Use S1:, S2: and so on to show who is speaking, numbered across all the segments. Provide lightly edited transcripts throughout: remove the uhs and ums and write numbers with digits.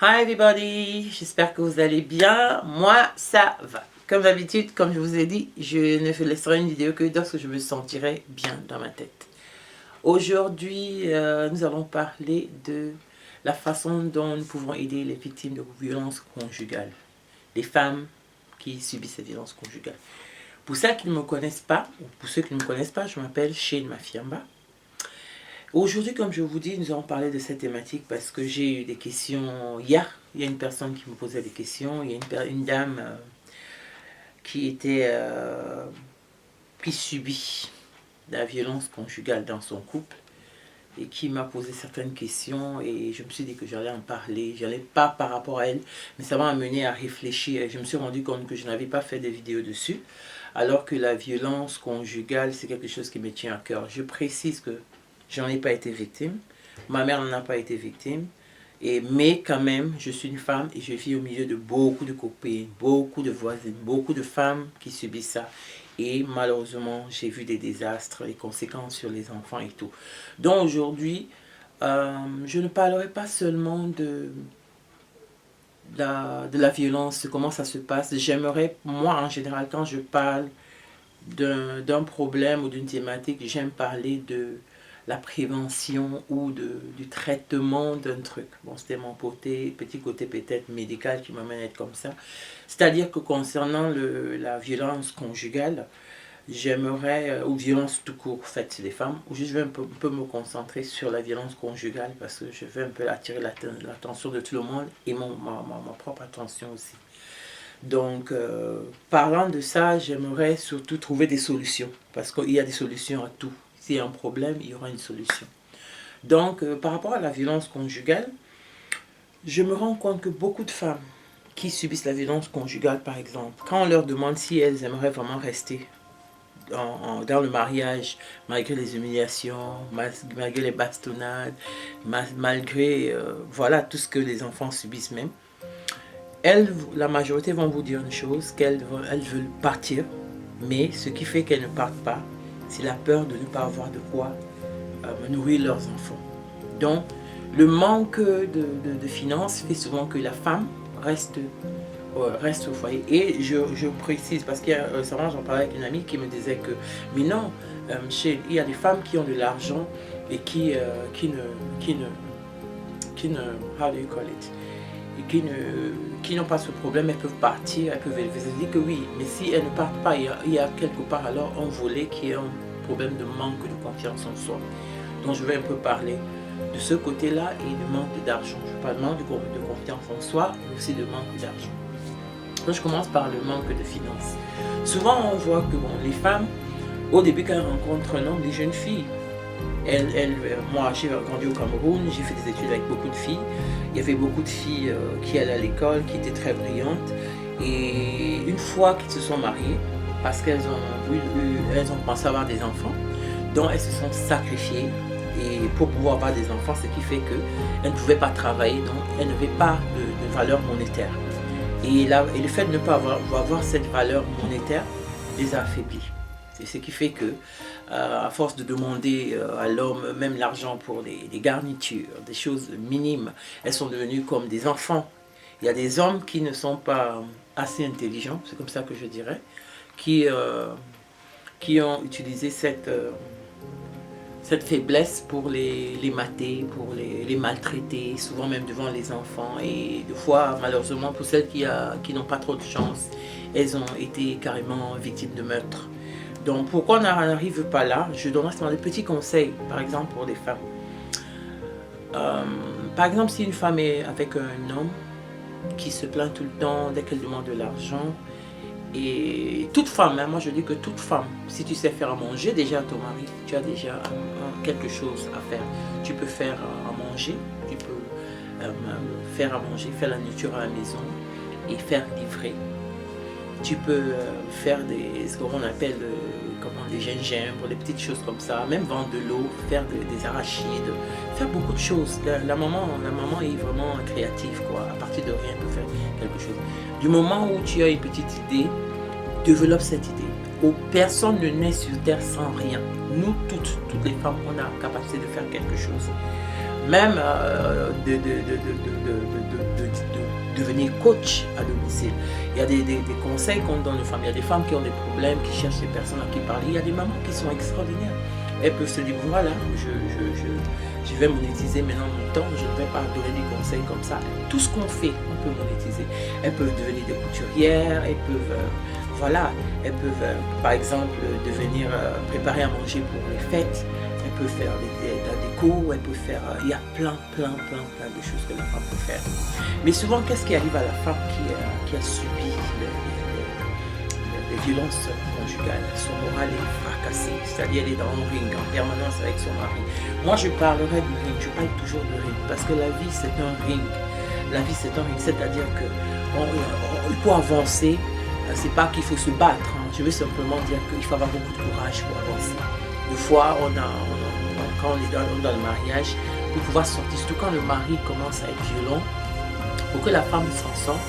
S1: Hi everybody, j'espère que vous allez bien. Moi, ça va. Comme d'habitude, comme je vous ai dit, je ne laisserai une vidéo que lorsque je me sentirai bien dans ma tête. Aujourd'hui, nous allons parler de la façon dont nous pouvons aider les victimes de violences conjugales. Les femmes qui subissent ces violences conjugales. Pour ceux qui ne me connaissent pas, ou pour ceux qui ne me connaissent pas, je m'appelle Shane Mafiamba. Aujourd'hui, comme je vous dis, nous allons parler de cette thématique parce que j'ai eu des questions hier. Il y a une personne qui me posait des questions. Il y a une dame qui subit la violence conjugale dans son couple et qui m'a posé certaines questions et je me suis dit que j'allais en parler. Je n'allais pas par rapport à elle, mais ça m'a amené à réfléchir et je me suis rendu compte que je n'avais pas fait de vidéo dessus alors que la violence conjugale, c'est quelque chose qui me tient à cœur. Je précise que j'en ai pas été victime, ma mère n'en a pas été victime, mais quand même, je suis une femme et je vis au milieu de beaucoup de copines, beaucoup de voisines, beaucoup de femmes qui subissent ça. Et malheureusement, j'ai vu des désastres, les conséquences sur les enfants et tout. Donc aujourd'hui, je ne parlerai pas seulement de la violence, de comment ça se passe. J'aimerais, moi en général, quand je parle d'un problème ou d'une thématique, j'aime parler de la prévention ou du traitement d'un truc. Bon, c'était mon petit côté peut-être médical qui m'amène à être comme ça. C'est-à-dire que concernant la violence conjugale, j'aimerais, ou violence tout court faite sur les femmes, ou juste je vais un peu me concentrer sur la violence conjugale parce que je veux un peu attirer l'attention de tout le monde et ma propre attention aussi. Donc, parlant de ça, j'aimerais surtout trouver des solutions parce qu'il y a des solutions à tout. S'il y a un problème, il y aura une solution. Donc, par rapport à la violence conjugale, je me rends compte que beaucoup de femmes qui subissent la violence conjugale, par exemple, quand on leur demande si elles aimeraient vraiment rester dans le mariage, malgré les humiliations, malgré les bastonnades, malgré voilà, tout ce que les enfants subissent même, la majorité vont vous dire une chose, qu'elles veulent partir, mais ce qui fait qu'elles ne partent pas, c'est la peur de ne pas avoir de quoi nourrir leurs enfants. Donc, le manque de finances fait souvent que la femme reste au foyer. Et je précise, parce qu'il y a récemment, j'en parlais avec une amie qui me disait que, mais non, il y a des femmes qui ont de l'argent et qui ne, how do you call it? Et qui n'ont pas ce problème, elles peuvent partir, elles peuvent élever. Je dis que oui, mais si elles ne partent pas, il y a quelque part alors un volet qui est un problème de manque de confiance en soi. Donc je vais un peu parler de ce côté-là et de manque d'argent. Je parle de manque de confiance en soi et aussi de manque d'argent. Donc je commence par le manque de finances. Souvent on voit que bon, les femmes, au début quand elles rencontrent un homme, les jeunes filles, moi j'ai grandi au Cameroun, j'ai fait des études avec beaucoup de filles. Il y avait beaucoup de filles qui allaient à l'école, qui étaient très brillantes. Et une fois qu'elles se sont mariées, parce qu'elles ont pensé avoir des enfants, donc elles se sont sacrifiées et pour pouvoir avoir des enfants, ce qui fait qu'elles ne pouvaient pas travailler, donc elles n'avaient pas de valeur monétaire. Et le fait de ne pas avoir cette valeur monétaire les a affaiblis. C'est ce qui fait que, à force de demander à l'homme même l'argent pour des garnitures, des choses minimes, elles sont devenues comme des enfants. Il y a des hommes qui ne sont pas assez intelligents, c'est comme ça que je dirais, qui ont utilisé cette faiblesse pour les mater, pour les maltraiter, souvent même devant les enfants. Et des fois, malheureusement, pour celles qui n'ont pas trop de chance, elles ont été carrément victimes de meurtre. Donc pourquoi on n'arrive pas là? Je donnerai des petits conseils, par exemple pour les femmes. Par exemple, si une femme est avec un homme qui se plaint tout le temps dès qu'elle demande de l'argent, et toute femme, hein, moi je dis que toute femme, si tu sais faire à manger déjà à ton mari, tu as déjà quelque chose à faire. Tu peux faire à manger, tu peux faire à manger, faire la nourriture à la maison et faire livrer. Tu peux faire ce qu'on appelle des gingembre, des petites choses comme ça, même vendre de l'eau, faire des arachides, faire beaucoup de choses. La maman est vraiment créative, quoi. À partir de rien, elle peut faire quelque chose. Du moment où tu as une petite idée, développe cette idée. Personne ne naît sur terre sans rien. Nous, toutes les femmes, on a la capacité de faire quelque chose. Même de devenir coach à domicile. Il y a des conseils qu'on donne aux femmes. Il y a des femmes qui ont des problèmes, qui cherchent des personnes à qui parler. Il y a des mamans qui sont extraordinaires. Elles peuvent se dire, voilà, je vais monétiser maintenant mon temps, je ne vais pas donner des conseils comme ça. Tout ce qu'on fait, on peut monétiser. Elles peuvent devenir des couturières, elles peuvent, voilà, elles peuvent, par exemple, devenir préparer à manger pour les fêtes. Elle peut faire la déco, elle peut faire... il y a plein de choses que la femme peut faire. Mais souvent, qu'est-ce qui arrive à la femme qui a subi les violences conjugales? Son moral est fracassé, c'est-à-dire elle est dans un ring en permanence avec son mari. Moi, je parlerai du ring, je parle toujours de ring, parce que la vie, c'est un ring. La vie, c'est un ring, c'est-à-dire que pour avancer, c'est pas qu'il faut se battre. Hein. Je veux simplement dire qu'il faut avoir beaucoup de courage pour avancer. Des fois, quand on est dans le mariage, pour pouvoir sortir, surtout quand le mari commence à être violent, pour que la femme s'en sorte,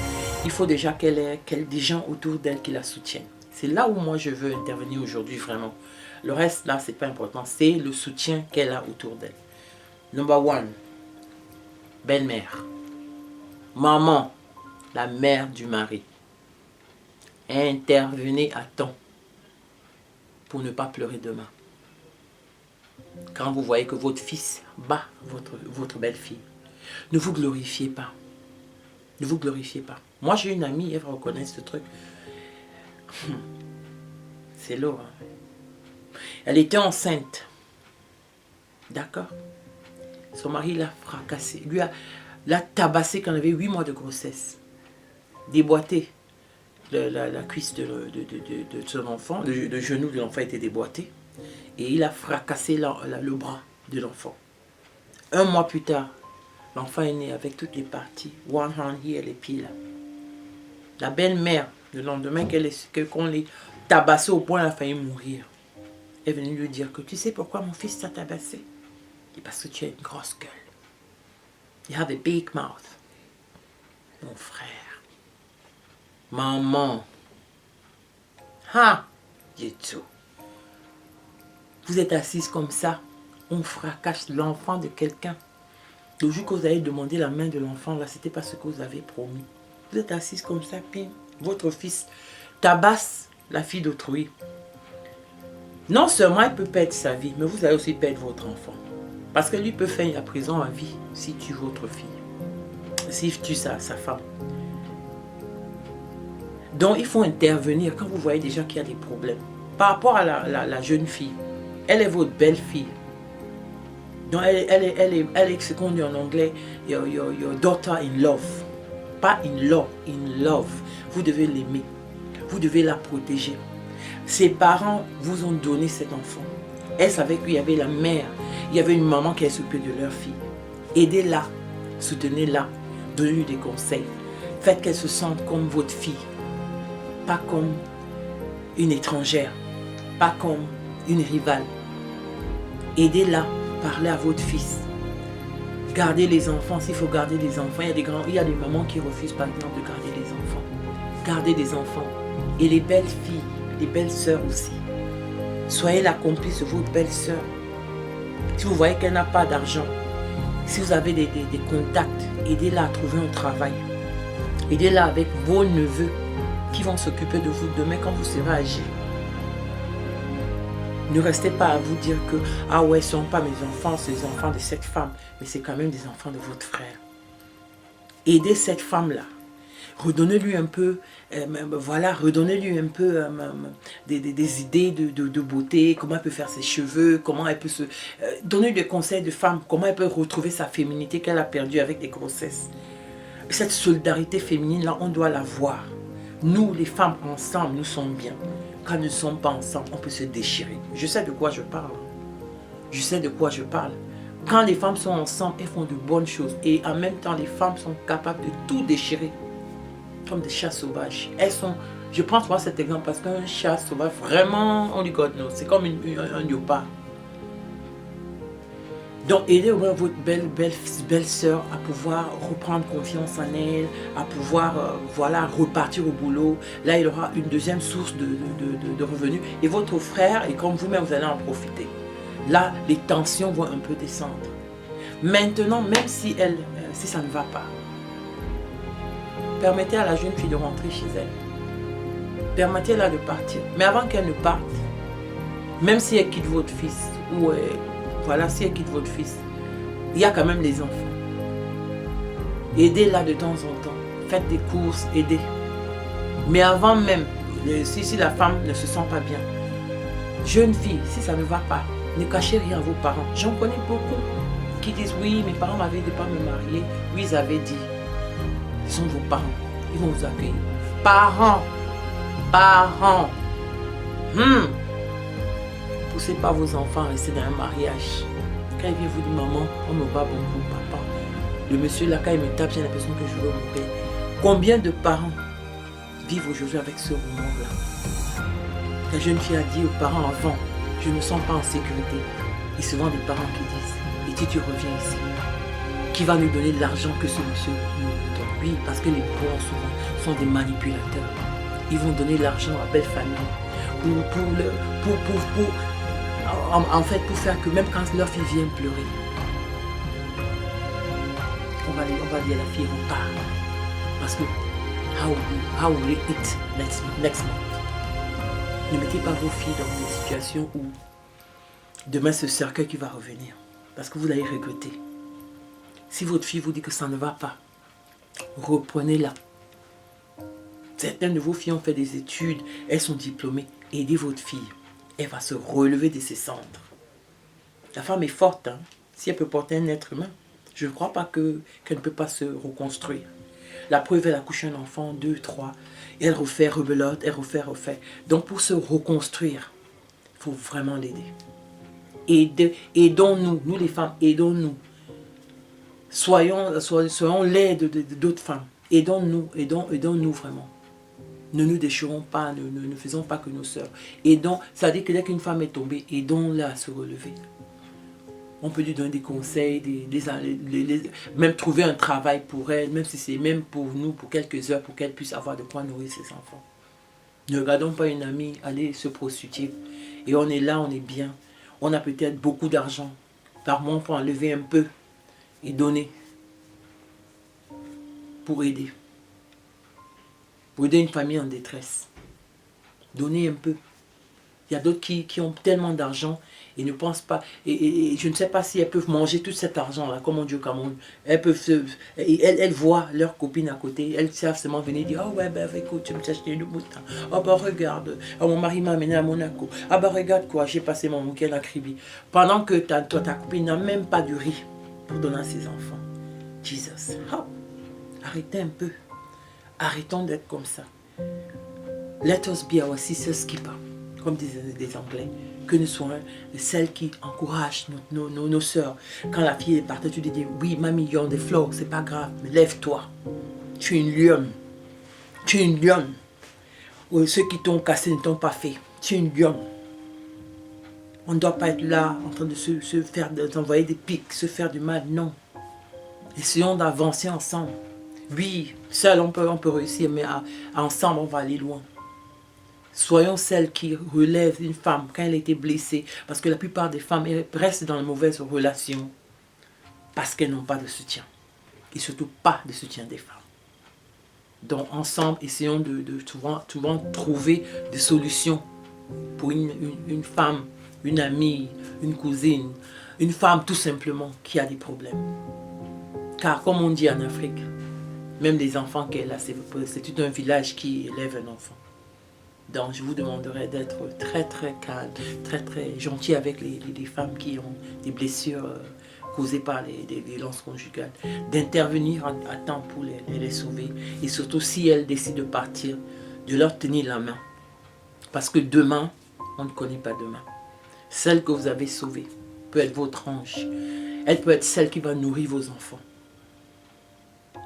S1: il faut déjà qu'elle ait des gens autour d'elle qui la soutiennent. C'est là où moi je veux intervenir aujourd'hui vraiment. Le reste là, c'est pas important, c'est le soutien qu'elle a autour d'elle. Number one, belle-mère. Maman, la mère du mari. Intervenez à temps pour ne pas pleurer demain. Quand vous voyez que votre fils bat votre belle-fille, ne vous glorifiez pas. Ne vous glorifiez pas. Moi, j'ai une amie, elle va reconnaître ce truc. C'est lourd. Hein? Elle était enceinte. D'accord? Son mari l'a fracassé. L'a tabassé quand elle avait 8 mois de grossesse. Déboîté. La cuisse de son enfant, le genou de l'enfant était déboîté. Et il a fracassé le bras de l'enfant. 1 mois plus tard, l'enfant est né avec toutes les parties. One hand here, les pieds là. La belle-mère, le lendemain qu'on l'ait tabassé au point, elle a failli mourir. Elle est venue lui dire que tu sais pourquoi mon fils t'a tabassé? Et parce que tu as une grosse gueule. You have a big mouth. Mon frère. Maman. Ah, du tout. Vous êtes assise comme ça, on fracasse l'enfant de quelqu'un. Le jour que vous avez demandé la main de l'enfant, là, c'était pas ce que vous avez promis. Vous êtes assise comme ça, puis votre fils tabasse la fille d'autrui. Non seulement il peut perdre sa vie, mais vous allez aussi perdre votre enfant. Parce que lui peut faire la prison à vie si tue votre fille. S'il tue sa femme. Donc il faut intervenir quand vous voyez déjà qu'il y a des problèmes. Par rapport à la jeune fille, elle est votre belle-fille. Donc elle est ce qu'on dit en anglais, your daughter in love. Pas in law, in love. Vous devez l'aimer. Vous devez la protéger. Ses parents vous ont donné cet enfant. Elle savait qu'il y avait la mère, il y avait une maman qui s'occupait de leur fille. Aidez-la, soutenez-la, donnez-lui des conseils. Faites qu'elle se sente comme votre fille. Pas comme une étrangère, pas comme une rivale. Aidez-la, parlez à votre fils. Gardez les enfants, s'il faut garder les enfants. Il y a des mamans qui refusent par exemple de garder les enfants. Gardez des enfants. Et les belles filles, les belles sœurs aussi. Soyez la complice de votre belle sœur. Si vous voyez qu'elle n'a pas d'argent, si vous avez des contacts, aidez-la à trouver un travail. Aidez-la avec vos neveux qui vont s'occuper de vous demain quand vous serez âgé. Ne restez pas à vous dire que « Ah ouais, ce ne sont pas mes enfants, c'est les enfants de cette femme. » Mais c'est quand même des enfants de votre frère. Aidez cette femme-là. Redonnez-lui un peu, redonnez-lui un peu des idées de beauté, comment elle peut faire ses cheveux, comment elle peut se... donnez des conseils de femme, comment elle peut retrouver sa féminité qu'elle a perdue avec des grossesses. Cette solidarité féminine-là, on doit la voir. Nous, les femmes, ensemble, nous sommes bien. Quand nous ne sommes pas ensemble, on peut se déchirer. Je sais de quoi je parle. Je sais de quoi je parle. Quand les femmes sont ensemble, elles font de bonnes choses. Et en même temps, les femmes sont capables de tout déchirer. Comme des chats sauvages. Elles sont... Je prends moi cet exemple parce qu'un chat sauvage, vraiment, on lui God no. C'est comme un léopard. Donc, aidez au moins votre belle sœur à pouvoir reprendre confiance en elle, à pouvoir voilà, repartir au boulot. Là, il aura une deuxième source de revenus. Et votre frère, et comme vous-même, vous allez en profiter. Là, les tensions vont un peu descendre. Maintenant, même si si ça ne va pas, permettez à la jeune fille de rentrer chez elle. Permettez-la de partir. Mais avant qu'elle ne parte, même si elle quitte votre fils, ou voilà, si elle quitte votre fils, il y a quand même les enfants. Aidez-la de temps en temps. Faites des courses, aidez. Mais avant même, si la femme ne se sent pas bien, jeune fille, si ça ne va pas, ne cachez rien à vos parents. J'en connais beaucoup qui disent oui, mes parents m'avaient dit de ne pas me marier. Oui, ils avaient dit. Ce sont vos parents. Ils vont vous accueillir. Parents. Poussez pas vos enfants à rester dans un mariage. Quand il vient vous dire maman, on me bat beaucoup, papa. Le monsieur là, quand il me tape, j'ai l'impression que je veux mourir. Combien de parents vivent aujourd'hui avec ce remords-là? La jeune fille a dit aux parents avant, je ne me sens pas en sécurité. Et souvent des parents qui disent, et si tu reviens ici, qui va nous donner de l'argent que ce monsieur nous donne? Oui, parce que les bons souvent sont des manipulateurs. Ils vont donner l'argent à belle famille en fait, pour faire que même quand leur fille vient pleurer, on va dire à la fille repart. Parce que how will it eat next month? Ne mettez pas vos filles dans une situation où demain ce cercueil qui va revenir. Parce que vous allez regretter. Si votre fille vous dit que ça ne va pas, reprenez-la. Certaines de vos filles ont fait des études, elles sont diplômées. Aidez votre fille. Elle va se relever de ses cendres. La femme est forte, hein? Si elle peut porter un être humain, je ne crois pas qu'elle ne peut pas se reconstruire. La preuve, elle accouche un enfant, 2, 3, et elle refait, rebelote, elle refait. Donc pour se reconstruire, il faut vraiment l'aider. Aidons-nous, nous les femmes, aidons-nous. Soyons l'aide d'autres femmes. Aidons-nous vraiment. Ne nous déchirons pas, ne faisons pas que nos sœurs. Ça veut dire que dès qu'une femme est tombée, aidons-la à se relever. On peut lui donner des conseils, même trouver un travail pour elle, même si c'est même pour nous, pour quelques heures, pour qu'elle puisse avoir de quoi nourrir ses enfants. Ne regardons pas une amie aller se prostituer. Et on est là, on est bien. On a peut-être beaucoup d'argent. Par mois, on peut enlever un peu et donner pour aider. Pour aider une famille en détresse. Donnez un peu. Il y a d'autres qui ont tellement d'argent et ne pensent pas. Et je ne sais pas si elles peuvent manger tout cet argent-là, comme on dit au Cameroun. Elles voient leurs copines à côté. Elles savent seulement venir dire, oh ouais, ben écoute, tu me t'as acheté une mouton. Oh bah regarde, oh, mon mari m'a amené à Monaco. Ah bah regarde quoi, j'ai passé mon week-end à Kribi. Pendant que ta copine n'a même pas de riz pour donner à ses enfants. Jesus, oh, arrêtez un peu. Arrêtons d'être comme ça. Let us be our sister's keeper, comme disent des Anglais. Que nous soyons celles qui encouragent nos sœurs. Quand la fille est partie, tu dis oui, mamie, you're on the floor, c'est pas grave, mais lève-toi. Tu es une lionne. Tu es une lionne. Ou ceux qui t'ont cassé ne t'ont pas fait. Tu es une lionne. On ne doit pas être là en train de d'envoyer des pics, se faire du mal, non. Essayons d'avancer ensemble. Oui, seul on peut réussir, mais ensemble on va aller loin. Soyons celles qui relèvent une femme quand elle a été blessée. Parce que la plupart des femmes restent dans de mauvaises relations. Parce qu'elles n'ont pas de soutien. Et surtout pas de soutien des femmes. Donc ensemble, essayons de souvent trouver des solutions pour une femme, une amie, une cousine, une femme tout simplement qui a des problèmes. Car comme on dit en Afrique, même les enfants qu'elle a, c'est tout un village qui élève un enfant. Donc je vous demanderai d'être très très calme, très très gentil avec les femmes qui ont des blessures causées par les violences conjugales. D'intervenir à temps pour les sauver. Et surtout si elles décident de partir, de leur tenir la main. Parce que demain, on ne connaît pas demain. Celle que vous avez sauvée peut être votre ange. Elle peut être celle qui va nourrir vos enfants.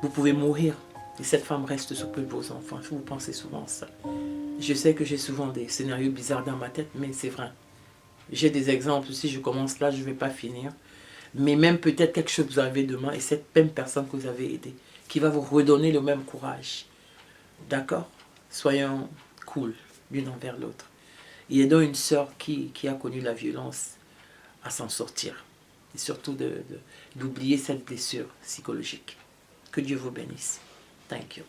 S1: Vous pouvez mourir et cette femme reste s'occuper de vos enfants. Vous pensez souvent à ça. Je sais que j'ai souvent des scénarios bizarres dans ma tête, mais c'est vrai. J'ai des exemples. Si je commence là, je ne vais pas finir. mais même peut-être quelque chose que vous avez demain et cette même personne que vous avez aidée qui va vous redonner le même courage. D'accord? Soyons cool l'une envers l'autre. Et aidons une sœur qui a connu la violence à s'en sortir. Et surtout d'oublier cette blessure psychologique. Que Dieu vous bénisse. Thank you.